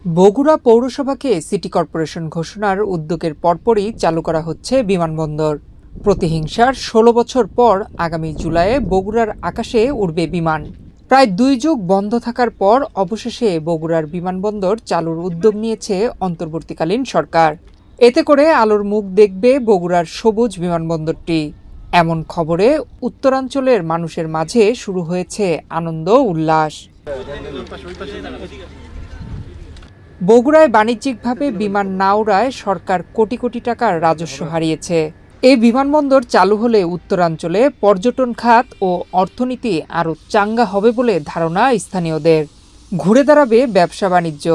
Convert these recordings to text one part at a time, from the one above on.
Bogura পৌরসভাকে city corporation ঘোষণার উদ্যোগের পরপরই চালু করা হচ্ছে বিমানবন্দর। প্রতিহিংসার ১৬ বছর পর আগামী জুলাইয়ে বগুড়ার আকাশে উড়বে বিমান। প্রায় ২ যুগ বন্ধ থাকার পর অবশেষে বগুড়ার বিমানবন্দর চালুর উদ্যোগ নিয়েছে অন্তর্বর্তীকালীন সরকার। এতে করে আলোর মুখ দেখবে বগুড়ার সবুজ বিমানবন্দরটি। এমন খবরে উত্তরাঞ্চলের মানুষের মাঝে শুরু হয়েছে আনন্দ উল্লাস। বগুড়ায় বাণিজ্যিকভাবে বিমান না উড়ায় সরকার কোটি কোটি টাকার রাজস্ব হারিয়েছে। এই বিমানবন্দর চালু হলে উত্তরাঞ্চলে পর্যটন খাত ও অর্থনীতি আরও চাঙ্গা হবে বলে ধারণা স্থানীয়দের। ঘুরে দাঁড়াবে ব্যবসা বাণিজ্য,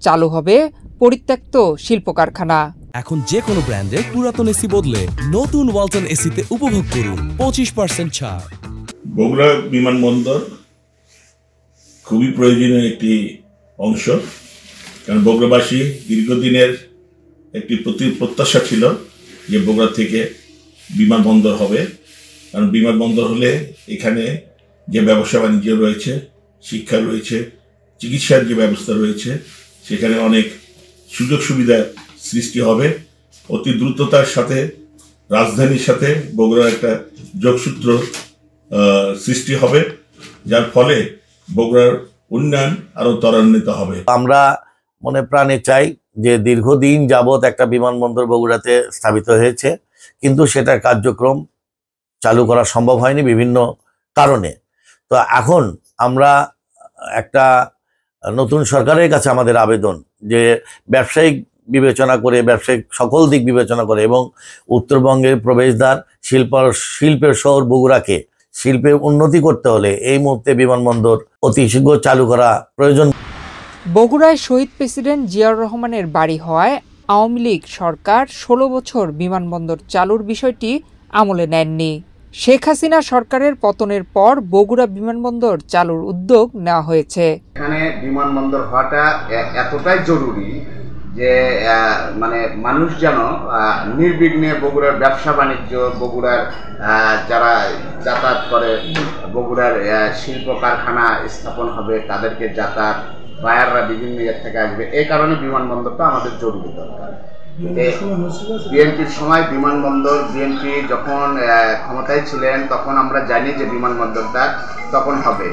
চালু হবে পরিত্যক্ত শিল্প কারখানা। এখন যে কোনো ব্র্যান্ডের পুরাতন এসি বদলে নতুন ওয়ালটন এসিতে উপভোগ করুন 25% ছাড়। বগুড়া বিমানবন্দর খুবই প্রয়োজনীয় একটি অংশ, কারণ বগুড়াবাসী দীর্ঘদিনের একটি প্রত্যাশা ছিল যে বগুড়া থেকে বিমানবন্দর হবে। কারণ বিমানবন্দর হলে এখানে যে ব্যবসা বাণিজ্য রয়েছে, শিক্ষা রয়েছে, চিকিৎসার যে ব্যবস্থা রয়েছে, সেখানে অনেক সুযোগ সুবিধা সৃষ্টি হবে। অতি দ্রুততার সাথে রাজধানীর সাথে বগুড়ার একটা যোগসূত্র সৃষ্টি হবে, যার ফলে বগুড়ার উন্নয়ন আরও ত্বরান্বিত হবে। আমরা মনে প্রাণে চাই যে দীর্ঘদিন যাবৎ একটা বিমানবন্দর বগুড়াতে স্থাপিত হয়েছে, কিন্তু সেটার কার্যক্রম চালু করা সম্ভব হয়নি বিভিন্ন কারণে। তো এখন আমরা একটা নতুন সরকারের কাছে আমাদের আবেদন যে ব্যবসায়িক বিবেচনা করে, ব্যবসায়িক সকল দিক বিবেচনা করে এবং উত্তরবঙ্গের প্রবেশদ্বার শিল্পের শহর বগুড়াকে শিল্পের উন্নতি করতে হলে এই মুহূর্তে বিমানবন্দর অতি শীঘ্র চালু করা প্রয়োজন। বগুড়ায় শহীদ প্রেসিডেন্ট জিয়াউর রহমানের বাড়ি হওয়ায় আওয়ামী লীগ সরকার ১৬ বছর বিমানবন্দর চালুর বিষয়টি আমলে নেননি। শেখ হাসিনা সরকারের পতনের পর বগুড়া বিমানবন্দর চালুর উদ্যোগ নেওয়া হয়েছে। এখানে বিমানবন্দর হওয়াটা এতটাই জরুরি যে মানুষ যেন নির্বিঘ্নে বগুড়ার ব্যবসা বাণিজ্য, বগুড়ার যারা যাতায়াত করে, বগুড়ার শিল্প কারখানা স্থাপন হবে, তাদেরকে যাতায়াত, বায়াররা বিভিন্ন ইয়ে থেকে আসবে, এই কারণে বিমানবন্দরটা আমাদের জরুরি দরকার। বিএনপির সময় বিমানবন্দর, বিএনপি যখন ক্ষমতায় ছিলেন তখন আমরা জানি যে বিমানবন্দরটা তখন হবে।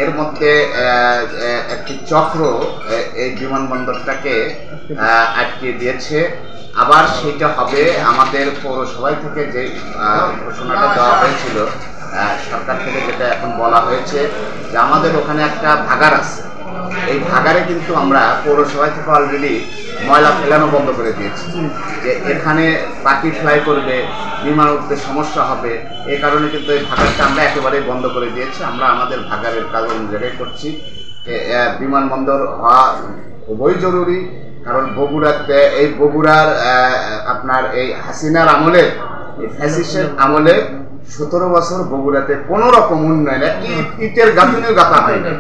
এর মধ্যে একটি চক্র এই বিমানবন্দরটাকে আটকে দিয়েছে। আবার সেটা হবে আমাদের পৌরসভায় থেকে যে ঘোষণাটা দেওয়া হয়েছিল, সরকার থেকে যেটা এখন বলা হয়েছে যে আমাদের ওখানে একটা ভাগাড় আছে। এই ভাগাড়ে কিন্তু আমরা পৌরসভায় থেকে অলরেডি ময়লা ফেলানো বন্ধ করে দিয়েছি, যে এখানে পাখি ফ্লাই করবে, বিমান উঠতে সমস্যা হবে। এই কারণে কিন্তু এই ভাগাড়টা আমরা একেবারেই বন্ধ করে দিয়েছি। আমরা আমাদের ভাগাড়ের কাজ অনুযায়ী করছি। বিমানবন্দর হওয়া খুবই জরুরি, কারণ বগুড়ার আপনার এই হাসিনার আমলে, এই ফ্যাসিস্টের আমলে ১৭ বছর বগুড়াতে কোনো রকম উন্নয়ন, ইটের গাঁথনিও গাঁথা হয়নি।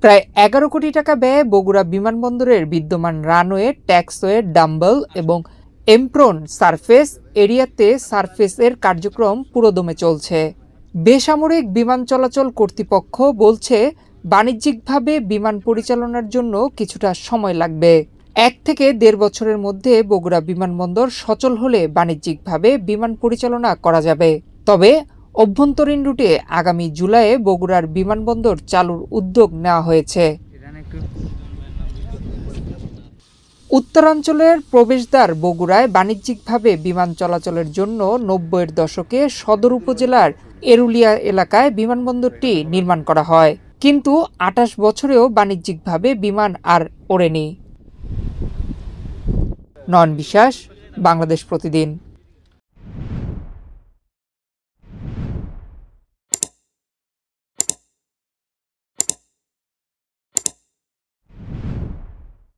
প্রায় ১১ কোটি টাকা ব্যয়ে বগুড়া বিমানবন্দরের বিদ্যমান রানওয়ে, ট্যাক্সওয়ে, ডাম্বল এবং এমপ্রন সারফেস এরিয়াতে সারফেসের কার্যক্রম পুরোদমে চলছে। বেসামরিক বিমান চলাচল কর্তৃপক্ষ বলছে বাণিজ্যিকভাবে বিমান পরিচালনার জন্য কিছুটা সময় লাগবে। ১ থেকে ১.৫ বছরের মধ্যে বগুড়া বিমানবন্দর সচল হলে বাণিজ্যিকভাবে বিমান পরিচালনা করা যাবে। তবে অভ্যন্তরীণ রুটে আগামী জুলাইয়ে বগুড়ার বিমানবন্দর চালুর উদ্যোগ নেওয়া হয়েছে। উত্তরাঞ্চলের প্রবেশদ্বার বগুড়ায় বাণিজ্যিকভাবে বিমান চলাচলের জন্য ৯০-এর দশকে সদর উপজেলার এরুলিয়া এলাকায় বিমানবন্দরটি নির্মাণ করা হয়, কিন্তু ২৮ বছরেও বাণিজ্যিকভাবে বিমান আর ওড়েনি। নয়ন বিশ্বাস, বাংলাদেশ প্রতিদিন।